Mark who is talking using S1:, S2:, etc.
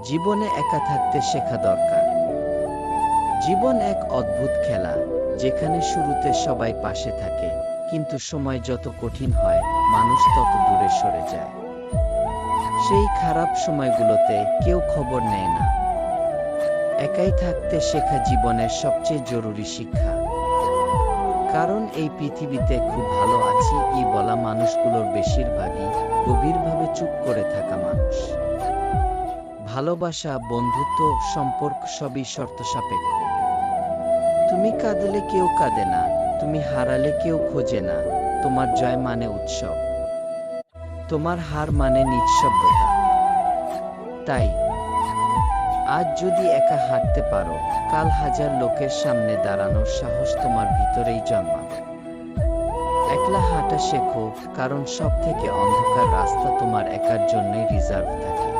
S1: জীবনে একা থাকতে শেখা দরকার। জীবন এক অদ্ভুত খেলা, যেখানে শুরুতে সবাই পাশে থাকে, কিন্তু সময় যত কঠিন হয় মানুষ তত দূরে সরে যায়। সেই খারাপ সময়গুলোতে কেউ খবর নেয় না। একাই থাকতে শেখা জীবনের সবচেয়ে জরুরি শিক্ষা। কারণ এই পৃথিবীতে খুব ভালো আছি বলা মানুষগুলোর বেশিরভাগই গভীরভাবে চুপ করে থাকা মানুষ। ভালোবাসা, বন্ধুত্ব, সম্পর্ক সবই শর্ত সাপেক্ষ। তুমি কাঁদলে কেউ কাঁদে না, তুমি হারালে কেউ খোঁজে না। তোমার জয় মানে উৎসব, তোমার হার মানে নিঃশব্দতা। তাই আজ যদি একা হাঁটতে পারো, কাল হাজার লোকের সামনে দাঁড়ানোর সাহস তোমার ভিতরেই জন্মাবে। একলা হাঁটা শেখো, কারণ সব থেকে অন্ধকার রাস্তা তোমার একার জন্যই রিজার্ভ থাকে।